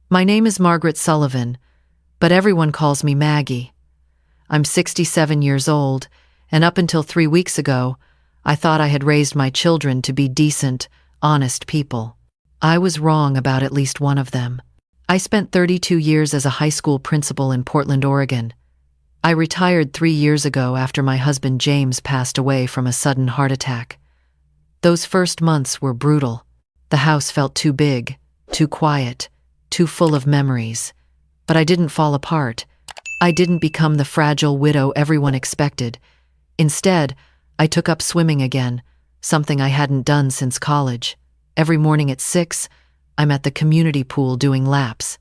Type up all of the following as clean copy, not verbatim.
My name is Margaret Sullivan, but everyone calls me Maggie. I'm 67 years old, and up until 3 weeks ago, I thought I had raised my children to be decent, honest people. I was wrong about at least one of them. I spent 32 years as a high school principal in Portland, Oregon. I retired 3 years ago after my husband James passed away from a sudden heart attack. Those first months were brutal. The house felt too big, too quiet, too full of memories. But I didn't fall apart. I didn't become the fragile widow everyone expected. Instead, I took up swimming again, something I hadn't done since college. Every morning at 6, I'm at the community pool doing laps.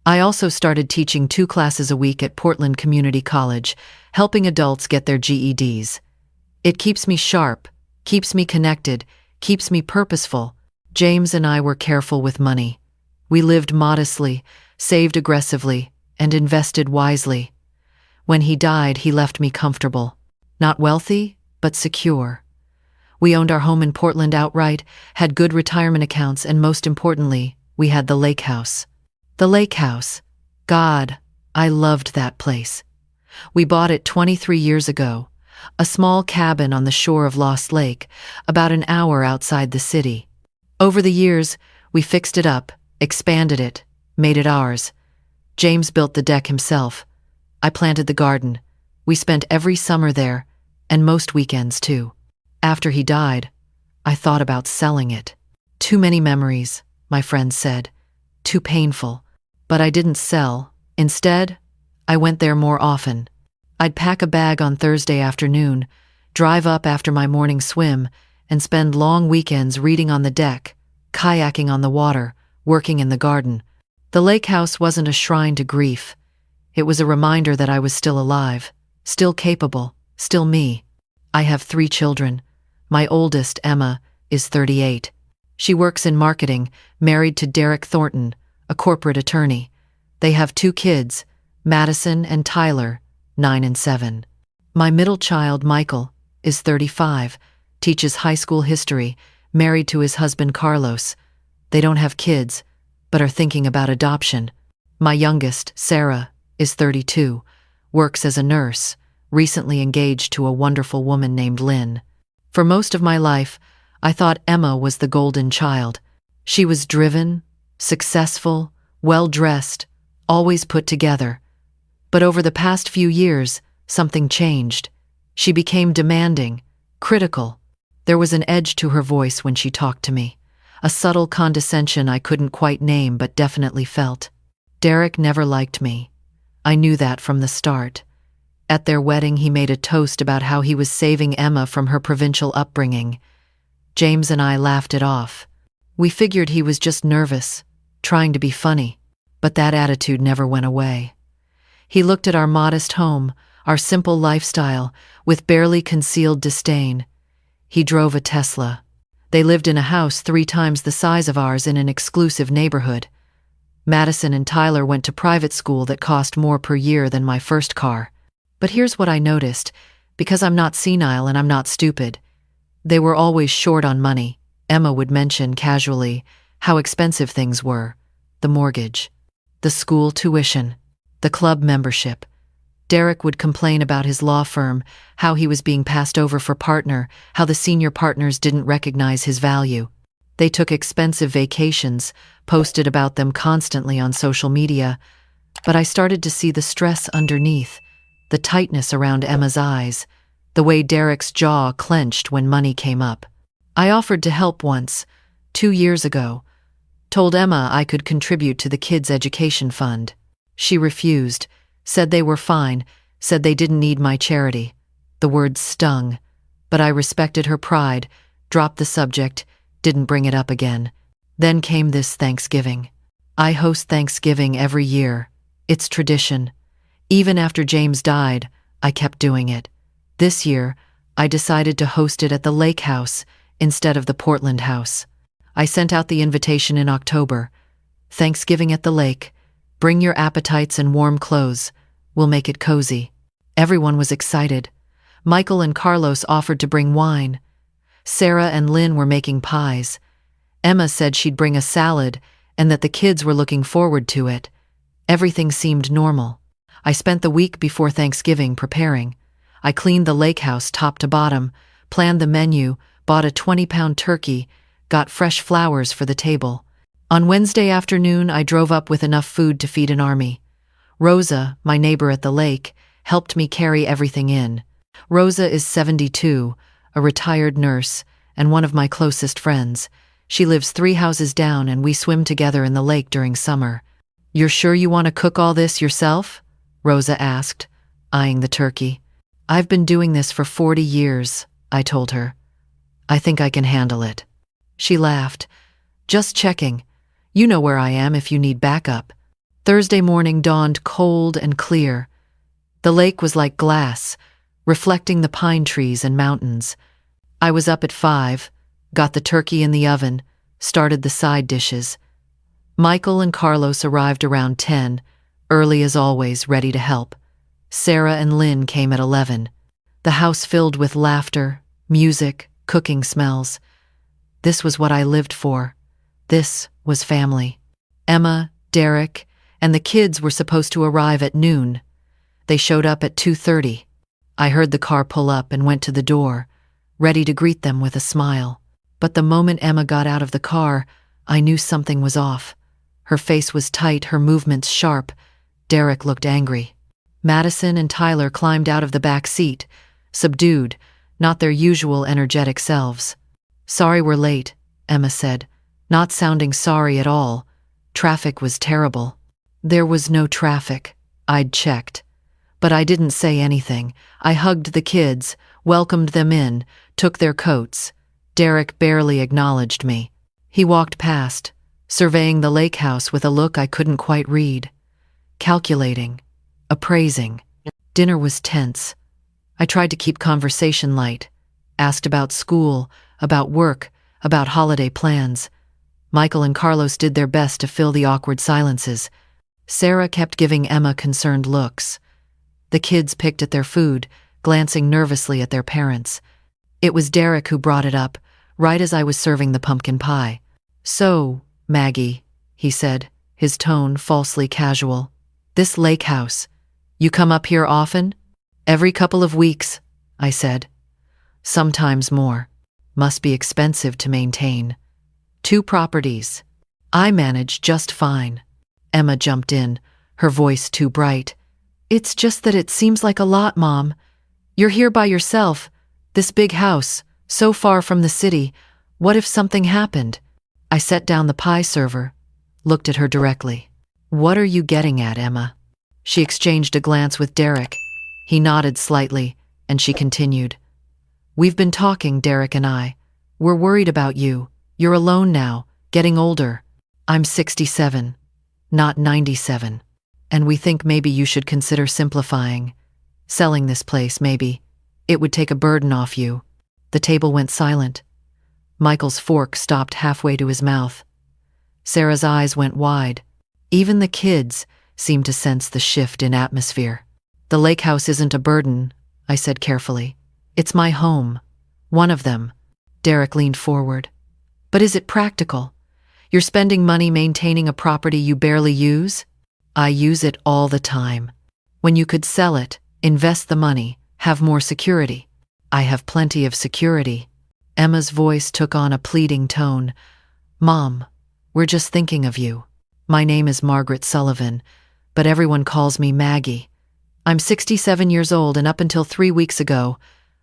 I also started teaching 2 classes a week at Portland Community College, helping adults get their GEDs. It keeps me sharp, keeps me connected, keeps me purposeful. James and I were careful with money. We lived modestly, saved aggressively, and invested wisely. When he died, he left me comfortable. Not wealthy, but secure. We owned our home in Portland outright, had good retirement accounts, and most importantly, we had the Lakehouse. The Lakehouse. God, I loved that place. We bought it 23 years ago, a small cabin on the shore of Lost Lake, about an hour outside the city. Over the years, we fixed it up, expanded it, made it ours. James built the deck himself. I planted the garden. We spent every summer there, and most weekends too. After he died, I thought about selling it. Too many memories, my friends said. Too painful. But I didn't sell. Instead, I went there more often. I'd pack a bag on Thursday afternoon, drive up after my morning swim, and spend long weekends reading on the deck, kayaking on the water, working in the garden. The Lakehouse wasn't a shrine to grief. It was a reminder that I was still alive, still capable, still me. I have 3 children. My oldest, Emma, is 38. She works in marketing, married to Derek Thornton, a corporate attorney. They have 2 kids, Madison and Tyler, 9 and 7. My middle child, Michael, is 35, teaches high school history, married to his husband Carlos. They don't have kids, but are thinking about adoption. My youngest, Sarah, is 32, works as a nurse, recently engaged to a wonderful woman named Lynn. For most of my life, I thought Emma was the golden child. She was driven, successful, well-dressed, always put together. But over the past few years, something changed. She became demanding, critical. There was an edge to her voice when she talked to me, a subtle condescension I couldn't quite name but definitely felt. Derek never liked me. I knew that from the start. At their wedding, he made a toast about how he was saving Emma from her provincial upbringing. James and I laughed it off. We figured he was just nervous, trying to be funny, but that attitude never went away. He looked at our modest home, our simple lifestyle, with barely concealed disdain. He drove a Tesla. They lived in a house 3 times the size of ours in an exclusive neighborhood. Madison and Tyler went to private school that cost more per year than my first car. But here's what I noticed. Because I'm not senile and I'm not stupid, they were always short on money. Emma would mention casually how expensive things were. The mortgage, the school tuition, the club membership. Derek would complain about his law firm, how he was being passed over for partner, how the senior partners didn't recognize his value. They took expensive vacations, posted about them constantly on social media, but I started to see the stress underneath, the tightness around Emma's eyes, the way Derek's jaw clenched when money came up. I offered to help once, 2 years ago, told Emma I could contribute to the kids' education fund. She refused, said they were fine, said they didn't need my charity. The words stung, but I respected her pride, dropped the subject, didn't bring it up again. Then came this Thanksgiving. I host Thanksgiving every year. It's tradition. Even after James died, I kept doing it. This year, I decided to host it at the Lakehouse instead of the Portland house. I sent out the invitation in October. Thanksgiving at the lake. Bring your appetites and warm clothes. We'll make it cozy. Everyone was excited. Michael and Carlos offered to bring wine. Sarah and Lynn were making pies. Emma said she'd bring a salad, and that the kids were looking forward to it. Everything seemed normal. I spent the week before Thanksgiving preparing. I cleaned the Lakehouse top to bottom, planned the menu, bought a 20-pound turkey, got fresh flowers for the table. On Wednesday afternoon, I drove up with enough food to feed an army. Rosa, my neighbor at the lake, helped me carry everything in. Rosa is 72, a retired nurse, and one of my closest friends. She lives 3 houses down and we swim together in the lake during summer. "You're sure you want to cook all this yourself?" Rosa asked, eyeing the turkey. "I've been doing this for 40 years, I told her. "I think I can handle it." She laughed. "Just checking. You know where I am if you need backup." Thursday morning dawned cold and clear. The lake was like glass, reflecting the pine trees and mountains. I was up at 5, got the turkey in the oven, started the side dishes. Michael and Carlos arrived around 10, early as always, ready to help. Sarah and Lynn came at 11. The house filled with laughter, music, cooking smells. This was what I lived for. This was family. Emma, Derek, and the kids were supposed to arrive at noon. They showed up at 2:30. I heard the car pull up and went to the door, ready to greet them with a smile. But the moment Emma got out of the car, I knew something was off. Her face was tight, her movements sharp. Derek looked angry. Madison and Tyler climbed out of the back seat, subdued, not their usual energetic selves. "Sorry we're late," Emma said, not sounding sorry at all. Traffic was terrible. There was no traffic. I'd checked. But I didn't say anything. I hugged the kids, welcomed them in, took their coats. Derek barely acknowledged me. He walked past, surveying the Lakehouse with a look I couldn't quite read. Calculating, appraising. Dinner was tense. I tried to keep conversation light, asked about school, about work, about holiday plans. Michael and Carlos did their best to fill the awkward silences. Sarah kept giving Emma concerned looks. The kids picked at their food, glancing nervously at their parents. It was Derek who brought it up, right as I was serving the pumpkin pie. "So, Maggie," he said, his tone falsely casual. "This Lakehouse, you come up here often?" "Every couple of weeks," I said. "Sometimes more. Must be expensive to maintain. 2 properties. I manage just fine." Emma jumped in, her voice too bright. "It's just that it seems like a lot, Mom. You're here by yourself, this big house, so far from the city. What if something happened?" I set down the pie server, looked at her directly. "What are you getting at, Emma?" She exchanged a glance with Derek. He nodded slightly, and she continued. "We've been talking, Derek and I. We're worried about you. You're alone now, getting older. I'm 67, not 97. And we think maybe you should consider simplifying. Selling this place, maybe. It would take a burden off you." The table went silent. Michael's fork stopped halfway to his mouth. Sarah's eyes went wide. Even the kids seemed to sense the shift in atmosphere. "The Lakehouse isn't a burden," I said carefully. "It's my home. One of them." Derek leaned forward. "But is it practical? You're spending money maintaining a property you barely use?" "I use it all the time. When you could sell it, invest the money, have more security." "I have plenty of security." Emma's voice took on a pleading tone. "Mom, we're just thinking of you. My name is Margaret Sullivan, but everyone calls me Maggie. I'm 67 years old, and up until 3 weeks ago,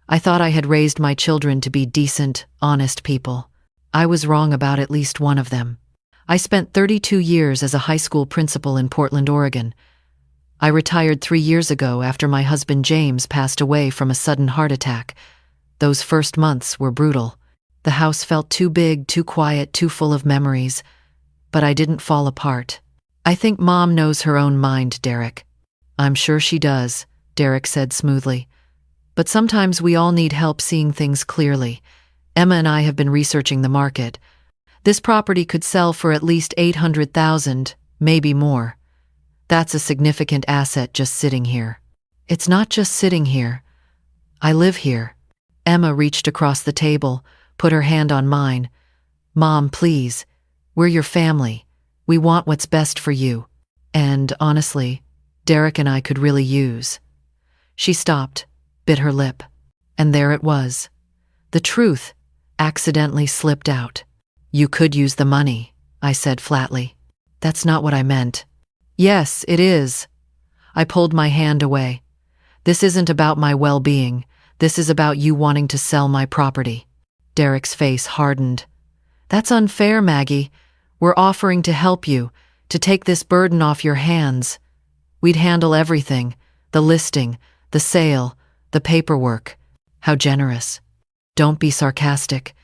I thought I had raised my children to be decent, honest people. I was wrong about at least one of them. I spent 32 years as a high school principal in Portland, Oregon. I retired 3 years ago after my husband James passed away from a sudden heart attack. Those first months were brutal. The house felt too big, too quiet, too full of memories. But I didn't fall apart. I think Mom knows her own mind, Derek." "I'm sure she does," Derek said smoothly. "But sometimes we all need help seeing things clearly. Emma and I have been researching the market. This property could sell for at least $800,000, maybe more. That's a significant asset just sitting here." "It's not just sitting here. I live here." Emma reached across the table, put her hand on mine. "Mom, please. We're your family. We want what's best for you. And, honestly, Derek and I could really use. She stopped, bit her lip. And there it was. The truth accidentally slipped out. You could use the money, I said flatly. That's not what I meant. Yes, it is. I pulled my hand away. This isn't about my well-being. This is about you wanting to sell my property. Derek's face hardened. That's unfair, Maggie. We're offering to help you, to take this burden off your hands. We'd handle everything, the listing, the sale, the paperwork. How generous. Don't be sarcastic.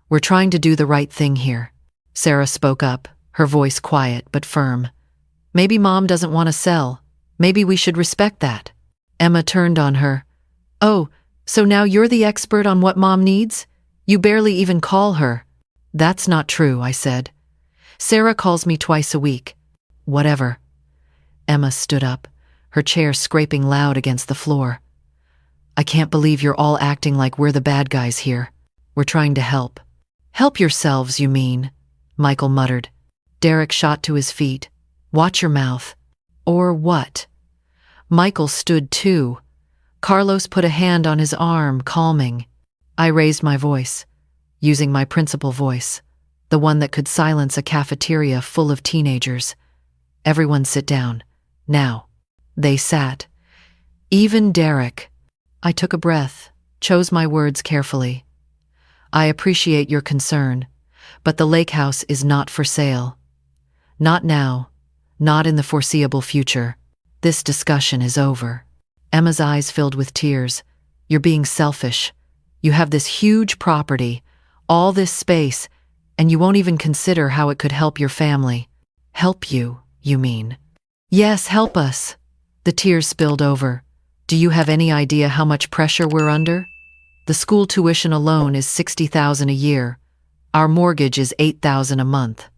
We're trying to do the right thing here. Sarah spoke up, her voice quiet but firm. Maybe Mom doesn't want to sell. Maybe we should respect that. Emma turned on her. Oh, so now you're the expert on what Mom needs? You barely even call her. That's not true, I said. Sarah calls me twice a week. Whatever. Emma stood up, her chair scraping loud against the floor. I can't believe you're all acting like we're the bad guys here. We're trying to help. Help yourselves, you mean? Michael muttered. Derek shot to his feet. Watch your mouth. Or what? Michael stood too. Carlos put a hand on his arm, calming. I raised my voice, using my principal voice, the one that could silence a cafeteria full of teenagers. Everyone sit down. Now. They sat. Even Derek. I took a breath, chose my words carefully. I appreciate your concern, but the Lakehouse is not for sale. Not now. Not in the foreseeable future. This discussion is over. Emma's eyes filled with tears. You're being selfish. You have this huge property, all this space, and you won't even consider how it could help your family. Help you, you mean? Yes, help us. The tears spilled over. Do you have any idea how much pressure we're under? The school tuition alone is $60,000 a year. Our mortgage is $8,000 a month.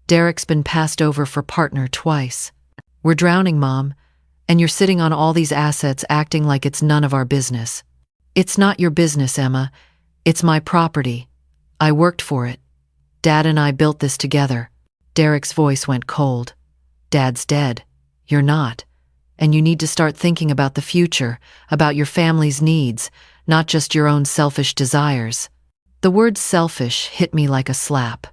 Derek's been passed over for partner twice. We're drowning, Mom, and you're sitting on all these assets acting like it's none of our business. It's not your business, Emma. It's my property. I worked for it. Dad and I built this together. Derek's voice went cold. Dad's dead. You're not. And you need to start thinking about the future, about your family's needs, not just your own selfish desires. The word selfish hit me like a slap.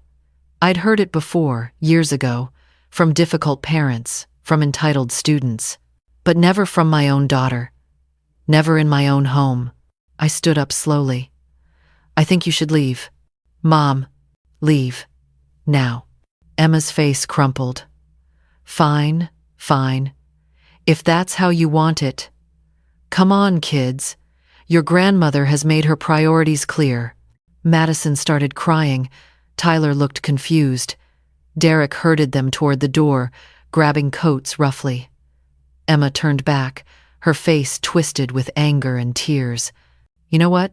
I'd heard it before, years ago, from difficult parents, from entitled students, but never from my own daughter. Never in my own home. I stood up slowly. I think you should leave. Mom, leave. Now. Emma's face crumpled. Fine, fine. If that's how you want it. Come on, kids. Your grandmother has made her priorities clear. Madison started crying. Tyler looked confused. Derek herded them toward the door, grabbing coats roughly. Emma turned back, her face twisted with anger and tears. You know what?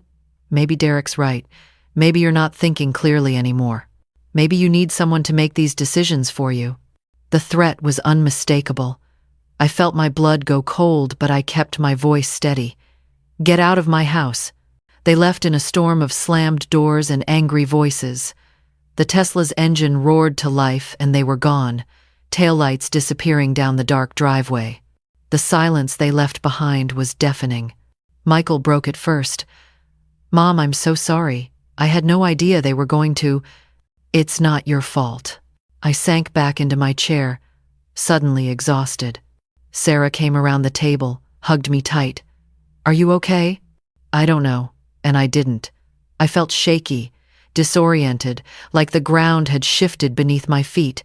Maybe Derek's right. Maybe you're not thinking clearly anymore. Maybe you need someone to make these decisions for you. The threat was unmistakable. I felt my blood go cold, but I kept my voice steady. Get out of my house. They left in a storm of slammed doors and angry voices. The Tesla's engine roared to life and they were gone, taillights disappearing down the dark driveway. The silence they left behind was deafening. Michael broke it first. Mom, I'm so sorry. I had no idea they were going to. It's not your fault. I sank back into my chair, suddenly exhausted. Sarah came around the table, hugged me tight. Are you okay? I don't know, and I didn't. I felt shaky, disoriented, like the ground had shifted beneath my feet.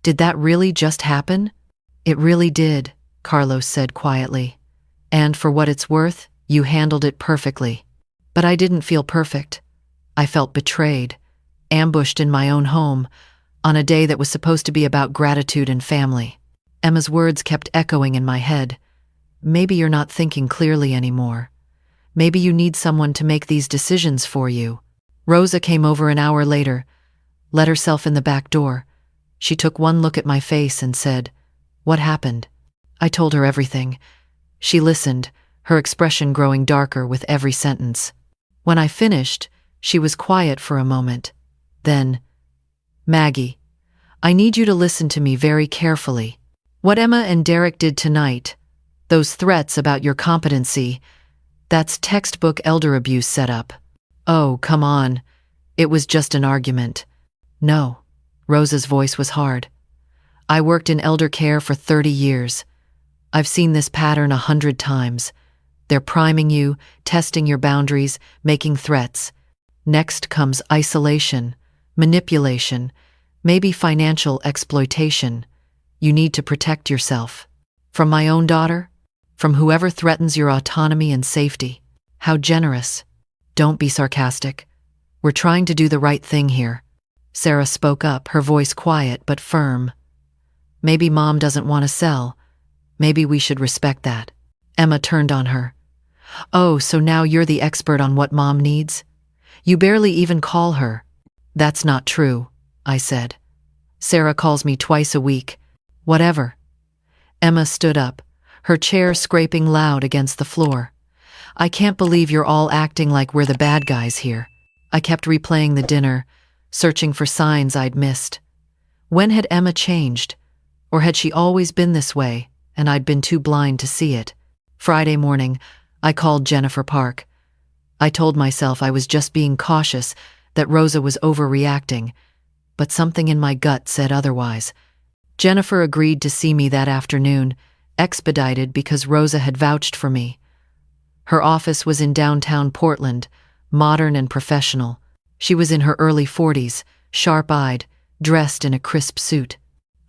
Did that really just happen? It really did, Carlos said quietly. And for what it's worth, you handled it perfectly. But I didn't feel perfect. I felt betrayed, ambushed in my own home, on a day that was supposed to be about gratitude and family. Emma's words kept echoing in my head. Maybe you're not thinking clearly anymore. Maybe you need someone to make these decisions for you. Rosa came over an hour later, let herself in the back door. She took one look at my face and said, "What happened?" I told her everything. She listened, her expression growing darker with every sentence. When I finished, she was quiet for a moment. Then, "Maggie, I need you to listen to me very carefully. What Emma and Derek did tonight, those threats about your competency, that's textbook elder abuse setup. Oh, come on. It was just an argument. No. Rosa's voice was hard. I worked in elder care for 30 years. I've seen this pattern 100 times. They're priming you, testing your boundaries, making threats. Next comes isolation, manipulation, maybe financial exploitation. You need to protect yourself. From my own daughter? From whoever threatens your autonomy and safety. How generous. Don't be sarcastic. We're trying to do the right thing here. Sarah spoke up, her voice quiet but firm. Maybe Mom doesn't want to sell. Maybe we should respect that. Emma turned on her. Oh, so now you're the expert on what Mom needs? You barely even call her. That's not true, I said. Sarah calls me twice a week. Whatever. Emma stood up, her chair scraping loud against the floor. I can't believe you're all acting like we're the bad guys here. I kept replaying the dinner, searching for signs I'd missed. When had Emma changed? Or had she always been this way, and I'd been too blind to see it? Friday morning, I called Jennifer Park. I told myself I was just being cautious, that Rosa was overreacting, but something in my gut said otherwise. Jennifer agreed to see me that afternoon, expedited because Rosa had vouched for me. Her office was in downtown Portland, modern and professional. She was in her early 40s, sharp-eyed, dressed in a crisp suit.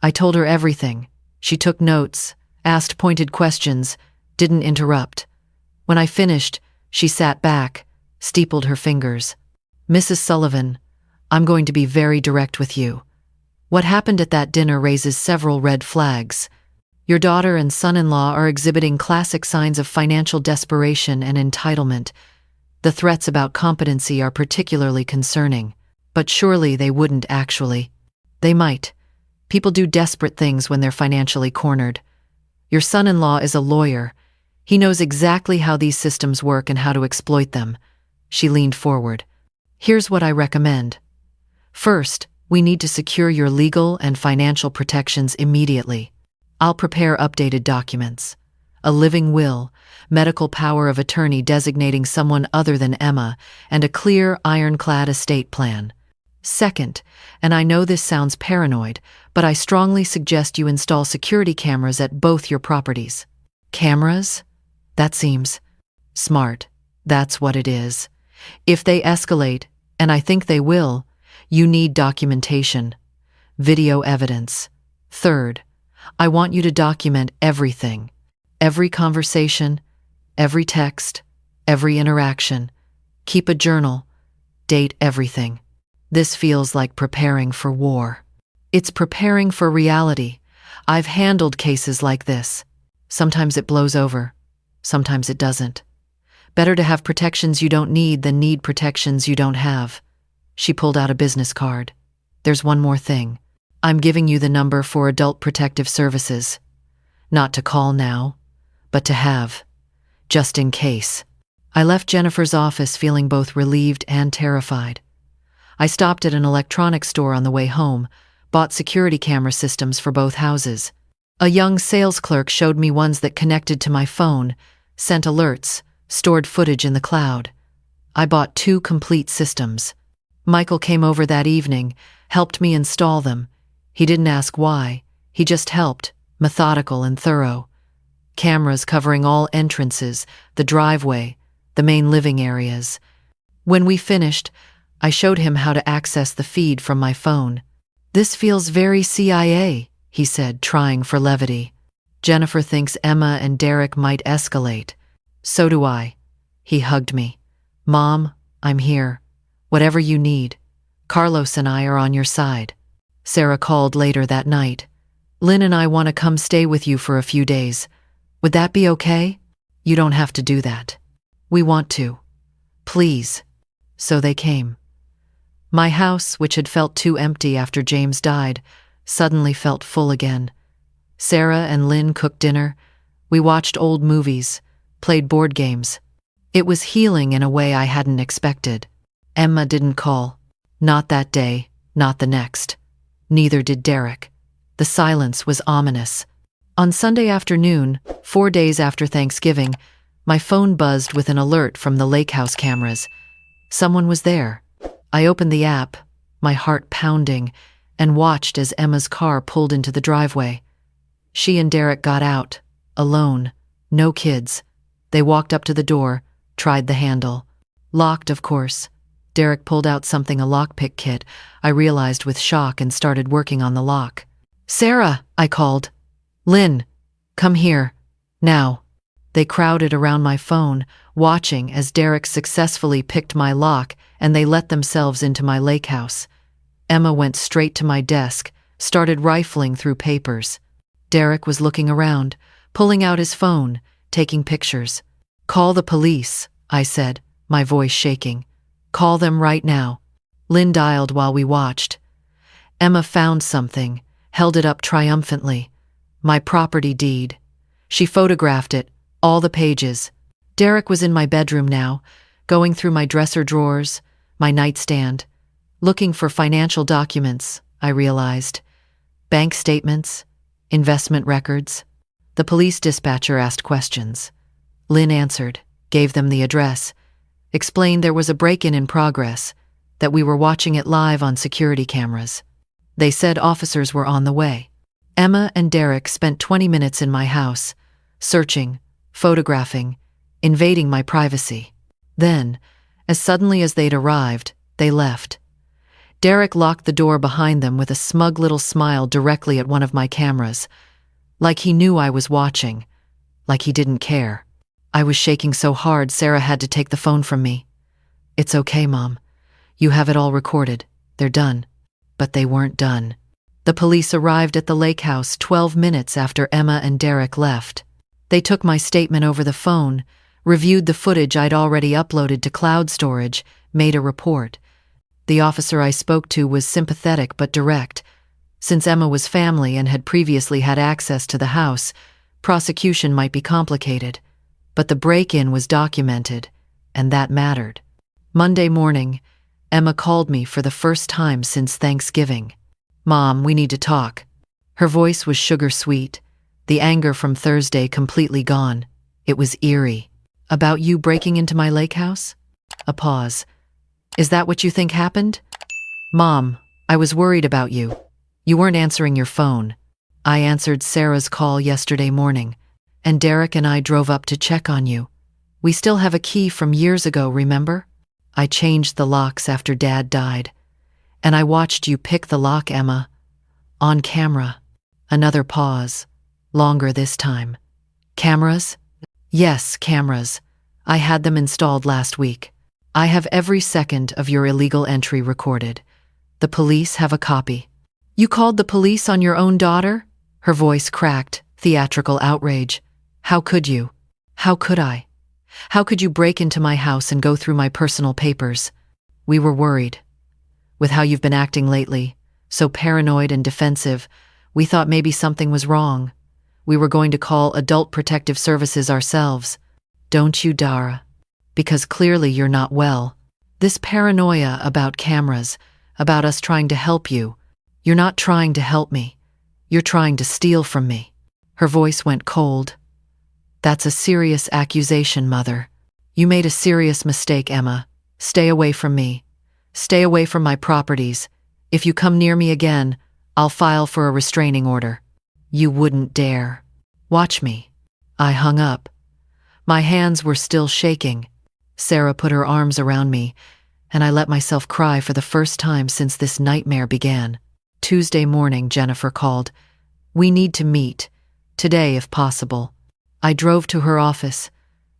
I told her everything. She took notes, asked pointed questions, didn't interrupt. When I finished, she sat back, steepled her fingers. Mrs. Sullivan, I'm going to be very direct with you. What happened at that dinner raises several red flags. Your daughter and son-in-law are exhibiting classic signs of financial desperation and entitlement. The threats about competency are particularly concerning. But surely they wouldn't actually. They might. People do desperate things when they're financially cornered. Your son-in-law is a lawyer. He knows exactly how these systems work and how to exploit them. She leaned forward. Here's what I recommend. First, we need to secure your legal and financial protections immediately. I'll prepare updated documents. A living will, medical power of attorney designating someone other than Emma, and a clear, ironclad estate plan. Second, and I know this sounds paranoid, but I strongly suggest you install security cameras at both your properties. Cameras? That seems smart. That's what it is. If they escalate, and I think they will, you need documentation, video evidence. Third, I want you to document everything. Every conversation, every text, every interaction. Keep a journal. Date everything. This feels like preparing for war. It's preparing for reality. I've handled cases like this. Sometimes it blows over. Sometimes it doesn't. Better to have protections you don't need than need protections you don't have. She pulled out a business card. There's one more thing. I'm giving you the number for Adult Protective Services. Not to call now, but to have. Just in case. I left Jennifer's office feeling both relieved and terrified. I stopped at an electronics store on the way home, bought security camera systems for both houses. A young sales clerk showed me ones that connected to my phone, sent alerts, stored footage in the cloud. I bought 2 complete systems. Michael came over that evening, helped me install them. He didn't ask why, he just helped, methodical and thorough. Cameras covering all entrances, the driveway, the main living areas. When we finished, I showed him how to access the feed from my phone. This feels very CIA, he said, trying for levity. Jennifer thinks Emma and Derek might escalate. So do I. He hugged me. Mom, I'm here. Whatever you need. Carlos and I are on your side. Sarah called later that night. Lynn and I want to come stay with you for a few days. Would that be okay? You don't have to do that. We want to. Please. So they came. My house, which had felt too empty after James died, suddenly felt full again. Sarah and Lynn cooked dinner. We watched old movies, played board games. It was healing in a way I hadn't expected. Emma didn't call. Not that day, not the next. Neither did Derek. The silence was ominous. On Sunday afternoon, 4 days after Thanksgiving, my phone buzzed with an alert from the Lakehouse cameras. Someone was there. I opened the app, my heart pounding, and watched as Emma's car pulled into the driveway. She and Derek got out, alone, no kids. They walked up to the door, tried the handle. Locked, of course. Derek pulled out something, a lockpick kit, I realized with shock, and started working on the lock. "Sarah," I called. "Lynn, come here. Now." They crowded around my phone, watching as Derek successfully picked my lock, and they let themselves into my Lakehouse. Emma went straight to my desk, started rifling through papers. Derek was looking around, pulling out his phone, taking pictures. "Call the police," I said, my voice shaking. "Call them right now." Lynn dialed while we watched. Emma found something, held it up triumphantly. My property deed. She photographed it, all the pages. Derek was in my bedroom now, going through my dresser drawers, my nightstand, looking for financial documents, I realized. Bank statements, investment records. The police dispatcher asked questions. Lynn answered, gave them the address, explained there was a break-in in progress, that we were watching it live on security cameras. They said officers were on the way. Emma and Derek spent 20 minutes in my house, searching, photographing, invading my privacy. Then, as suddenly as they'd arrived, they left. Derek locked the door behind them with a smug little smile directly at one of my cameras, like he knew I was watching, like he didn't care. I was shaking so hard Sarah had to take the phone from me. "It's okay, Mom. You have it all recorded. They're done." But they weren't done. The police arrived at the Lakehouse 12 minutes after Emma and Derek left. They took my statement over the phone, reviewed the footage I'd already uploaded to cloud storage, made a report. The officer I spoke to was sympathetic but direct. Since Emma was family and had previously had access to the house, prosecution might be complicated. But the break-in was documented, and that mattered. Monday morning, Emma called me for the first time since Thanksgiving. "Mom, we need to talk." Her voice was sugar-sweet, the anger from Thursday completely gone. It was eerie. "About you breaking into my Lakehouse?" A pause. "Is that what you think happened?" "Mom, I was worried about you. You weren't answering your phone." "I answered Sarah's call yesterday morning, and Derek and I drove up to check on you. We still have a key from years ago, remember? I changed the locks after Dad died. And I watched you pick the lock, Emma. On camera." Another pause. Longer this time. "Cameras?" "Yes, cameras. I had them installed last week. I have every second of your illegal entry recorded. The police have a copy." "You called the police on your own daughter?" Her voice cracked, theatrical outrage. "How could you? How could I? How could you break into my house and go through my personal papers?" "We were worried. With how you've been acting lately, so paranoid and defensive, we thought maybe something was wrong. We were going to call Adult Protective Services ourselves." "Don't you, Dara? Because clearly you're not well. This paranoia about cameras, about us trying to help you. You're not trying to help me. You're trying to steal from me." Her voice went cold. "That's a serious accusation, Mother. You made a serious mistake, Emma. Stay away from me. Stay away from my properties. If you come near me again, I'll file for a restraining order." "You wouldn't dare. Watch me." I hung up. My hands were still shaking. Sarah put her arms around me, and I let myself cry for the first time since this nightmare began. Tuesday morning, Jennifer called. "We need to meet. Today, if possible." I drove to her office,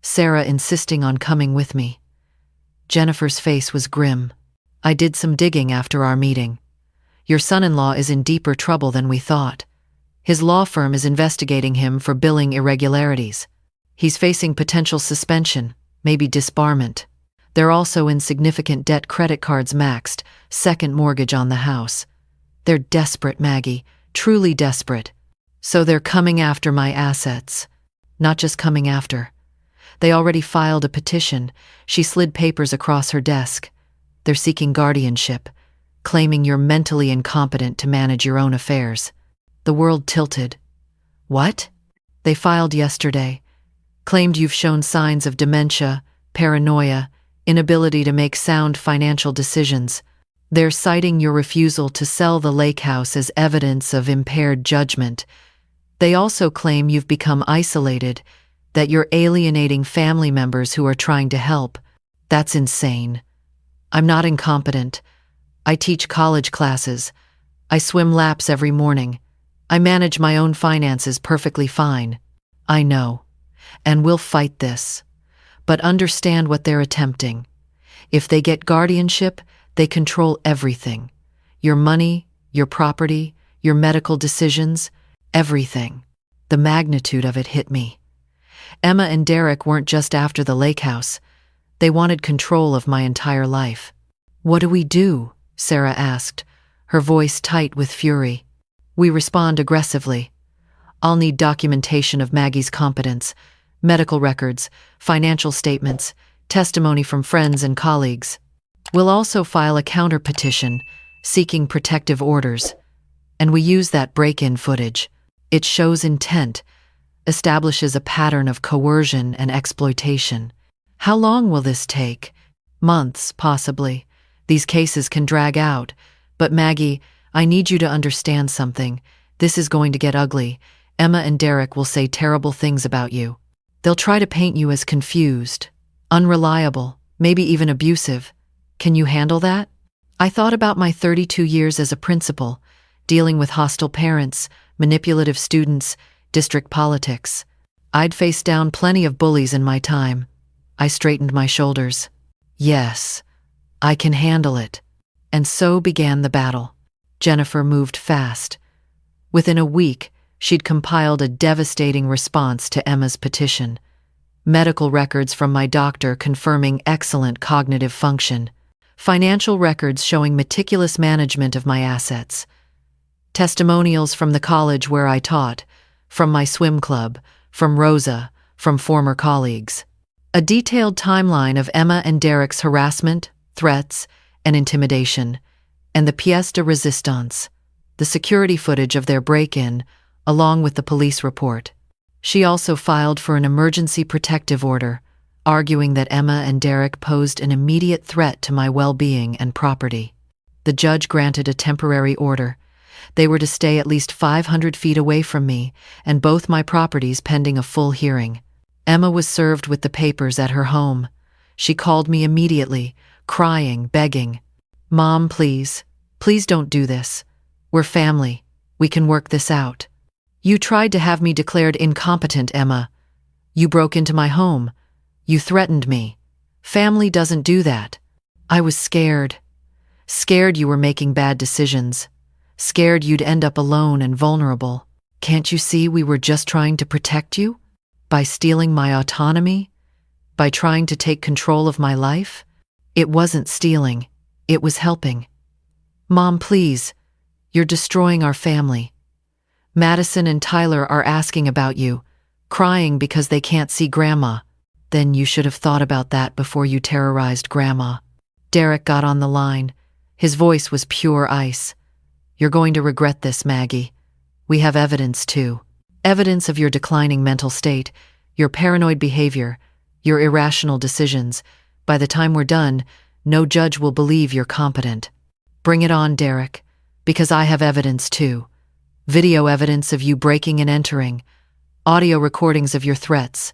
Sarah insisting on coming with me. Jennifer's face was grim. "I did some digging after our meeting. Your son-in-law is in deeper trouble than we thought. His law firm is investigating him for billing irregularities. He's facing potential suspension, maybe disbarment. They're also in significant debt, credit cards maxed, second mortgage on the house. They're desperate, Maggie, truly desperate. So they're coming after my assets. Not just coming after. They already filed a petition." She slid papers across her desk. "They're seeking guardianship, claiming you're mentally incompetent to manage your own affairs. The world tilted. What? They filed yesterday. Claimed you've shown signs of dementia, paranoia, inability to make sound financial decisions. They're citing your refusal to sell the Lakehouse as evidence of impaired judgment. They also claim you've become isolated, that you're alienating family members who are trying to help. That's insane. I'm not incompetent. I teach college classes. I swim laps every morning. I manage my own finances perfectly fine. I know. And we'll fight this. But understand what they're attempting. If they get guardianship, they control everything. Your money, your property, your medical decisions, everything. The magnitude of it hit me. Emma and Derek weren't just after the Lakehouse. They wanted control of my entire life. What do we do? Sarah asked, her voice tight with fury. We respond aggressively. I'll need documentation of Maggie's competence, medical records, financial statements, testimony from friends and colleagues. We'll also file a counter-petition, seeking protective orders. And we use that break-in footage. It shows intent, establishes a pattern of coercion and exploitation. How long will this take? Months, possibly. These cases can drag out. But Maggie, I need you to understand something. This is going to get ugly. Emma and Derek will say terrible things about you. They'll try to paint you as confused, unreliable, maybe even abusive. Can you handle that? I thought about my 32 years as a principal, dealing with hostile parents, manipulative students, district politics. I'd faced down plenty of bullies in my time. I straightened my shoulders. Yes, I can handle it. And so began the battle. Jennifer moved fast. Within a week, she'd compiled a devastating response to Emma's petition. Medical records from my doctor confirming excellent cognitive function. Financial records showing meticulous management of my assets. Testimonials from the college where I taught, from my swim club, from Rosa, from former colleagues. A detailed timeline of Emma and Derek's harassment, threats, and intimidation, and the pièce de résistance, the security footage of their break-in, along with the police report. She also filed for an emergency protective order, arguing that Emma and Derek posed an immediate threat to my well-being and property. The judge granted a temporary order. They were to stay at least 500 feet away from me, and both my properties pending a full hearing. Emma was served with the papers at her home. She called me immediately, crying, begging. Mom, please don't do this. We're family. We can work this out. You tried to have me declared incompetent, Emma. You broke into my home. You threatened me. Family doesn't do that. I was scared. Scared you were making bad decisions. Scared you'd end up alone and vulnerable. Can't you see we were just trying to protect you? By stealing my autonomy? By trying to take control of my life? It wasn't stealing. It was helping. Mom, please. You're destroying our family. Madison and Tyler are asking about you, crying because they can't see Grandma. Then you should have thought about that before you terrorized Grandma. Derek got on the line. His voice was pure ice. You're going to regret this, Maggie. We have evidence, too. Evidence of your declining mental state, your paranoid behavior, your irrational decisions. By the time we're done, no judge will believe you're competent. Bring it on, Derek, because I have evidence, too. Video evidence of you breaking and entering, audio recordings of your threats,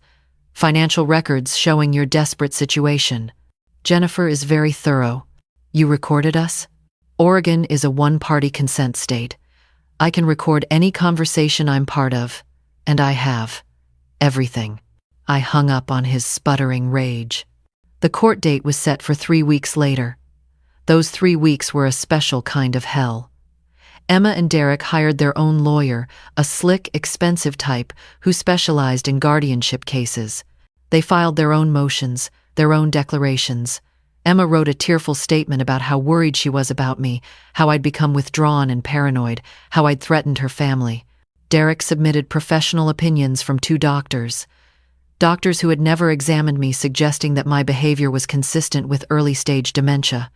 financial records showing your desperate situation. Jennifer is very thorough. You recorded us? Oregon is a one-party consent state. I can record any conversation I'm part of, and I have. Everything. I hung up on his sputtering rage. The court date was set for 3 weeks later. Those 3 weeks were a special kind of hell. Emma and Derek hired their own lawyer, a slick, expensive type who specialized in guardianship cases. They filed their own motions, their own declarations. Emma wrote a tearful statement about how worried she was about me, how I'd become withdrawn and paranoid, how I'd threatened her family. Derek submitted professional opinions from 2 doctors. Doctors who had never examined me, suggesting that my behavior was consistent with early-stage dementia.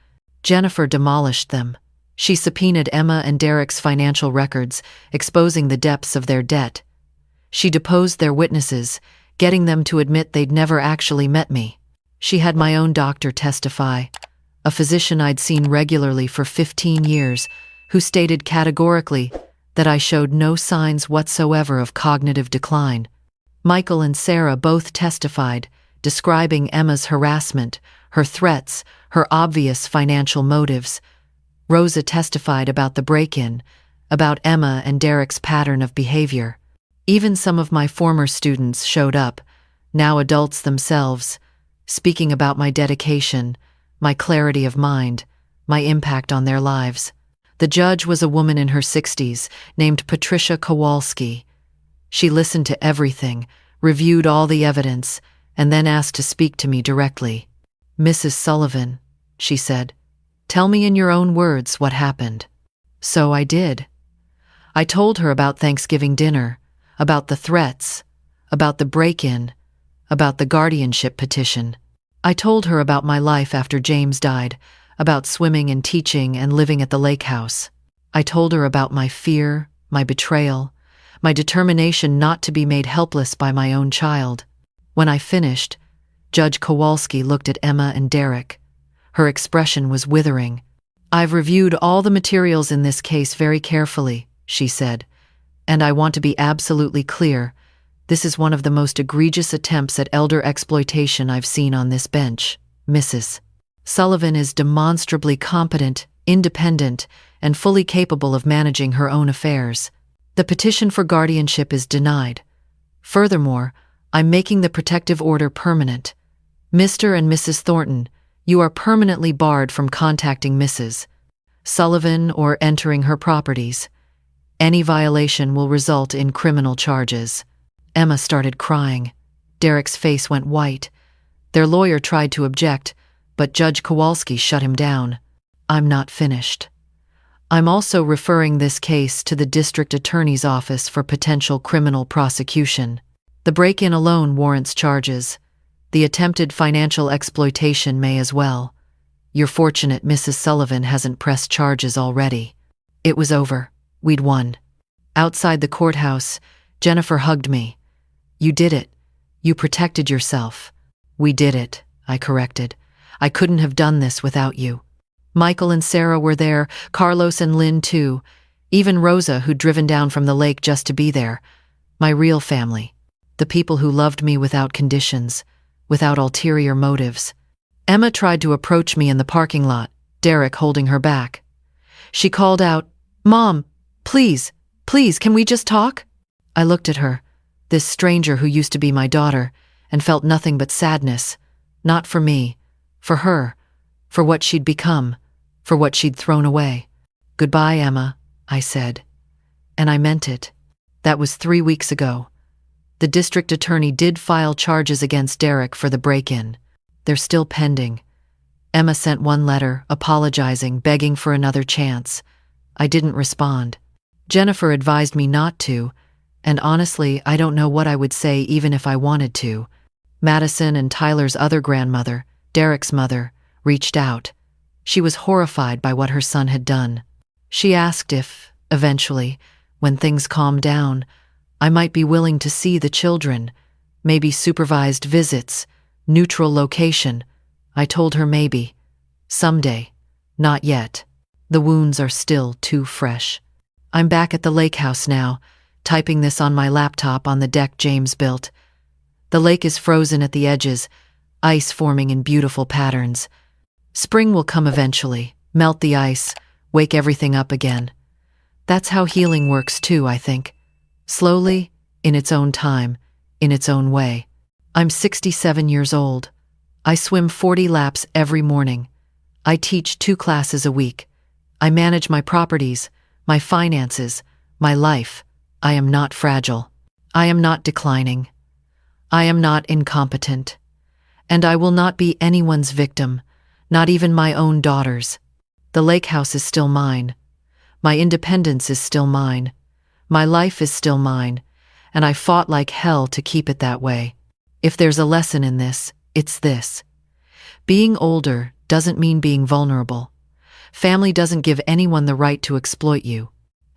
Jennifer demolished them. She subpoenaed Emma and Derek's financial records, exposing the depths of their debt. She deposed their witnesses, getting them to admit they'd never actually met me. She had my own doctor testify, a physician I'd seen regularly for 15 years, who stated categorically that I showed no signs whatsoever of cognitive decline. Michael and Sarah both testified, describing Emma's harassment, her threats, her obvious financial motives. Rosa testified about the break-in, about Emma and Derek's pattern of behavior. Even some of my former students showed up, now adults themselves, speaking about my dedication, my clarity of mind, my impact on their lives. The judge was a woman in her 60s, named Patricia Kowalski. She listened to everything, reviewed all the evidence, and then asked to speak to me directly. "Mrs. Sullivan," she said, "tell me in your own words what happened." So I did. I told her about Thanksgiving dinner, about the threats, about the break-in, about the guardianship petition. I told her about my life after James died, about swimming and teaching and living at the Lakehouse. I told her about my fear, my betrayal, my determination not to be made helpless by my own child. When I finished, Judge Kowalski looked at Emma and Derek. Her expression was withering. "I've reviewed all the materials in this case very carefully," she said, "and I want to be absolutely clear. This is one of the most egregious attempts at elder exploitation I've seen on this bench. Mrs. Sullivan is demonstrably competent, independent, and fully capable of managing her own affairs. The petition for guardianship is denied. Furthermore, I'm making the protective order permanent. Mr. and Mrs. Thornton, you are permanently barred from contacting Mrs. Sullivan or entering her properties. Any violation will result in criminal charges." Emma started crying. Derek's face went white. Their lawyer tried to object, but Judge Kowalski shut him down. "I'm not finished. I'm also referring this case to the district attorney's office for potential criminal prosecution. The break-in alone warrants charges. The attempted financial exploitation may as well. You're fortunate Mrs. Sullivan hasn't pressed charges already." It was over. We'd won. Outside the courthouse, Jennifer hugged me. "You did it. You protected yourself." "We did it," I corrected. "I couldn't have done this without you." Michael and Sarah were there, Carlos and Lynn too, even Rosa, who'd driven down from the lake just to be there. My real family. The people who loved me without conditions, without ulterior motives. Emma tried to approach me in the parking lot, Derek holding her back. She called out, "Mom, please, can we just talk?" I looked at her, this stranger who used to be my daughter, and felt nothing but sadness, not for me, for her, for what she'd become, for what she'd thrown away. "Goodbye, Emma," I said. And I meant it. That was 3 weeks ago. The district attorney did file charges against Derek for the break-in. They're still pending. Emma sent one letter, apologizing, begging for another chance. I didn't respond. Jennifer advised me not to, and honestly, I don't know what I would say even if I wanted to. Madison and Tyler's other grandmother, Derek's mother, reached out. She was horrified by what her son had done. She asked if, eventually, when things calmed down, I might be willing to see the children, maybe supervised visits, neutral location. I told her maybe. Someday. Not yet. The wounds are still too fresh. I'm back at the Lakehouse now, typing this on my laptop on the deck James built. The lake is frozen at the edges, ice forming in beautiful patterns. Spring will come eventually, melt the ice, wake everything up again. That's how healing works too, I think. Slowly, in its own time, in its own way. I'm 67 years old. I swim 40 laps every morning. I teach 2 classes a week. I manage my properties, my finances, my life. I am not fragile. I am not declining. I am not incompetent. And I will not be anyone's victim, not even my own daughter's. The Lakehouse is still mine. My independence is still mine. My life is still mine, and I fought like hell to keep it that way. If there's a lesson in this, it's this. Being older doesn't mean being vulnerable. Family doesn't give anyone the right to exploit you.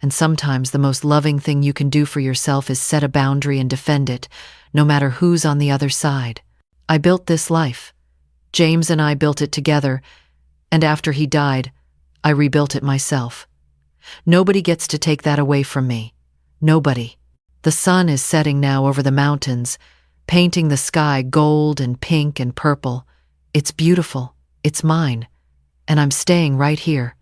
And sometimes the most loving thing you can do for yourself is set a boundary and defend it, no matter who's on the other side. I built this life. James and I built it together, and after he died, I rebuilt it myself. Nobody gets to take that away from me. Nobody. The sun is setting now over the mountains, painting the sky gold and pink and purple. It's beautiful. It's mine. And I'm staying right here.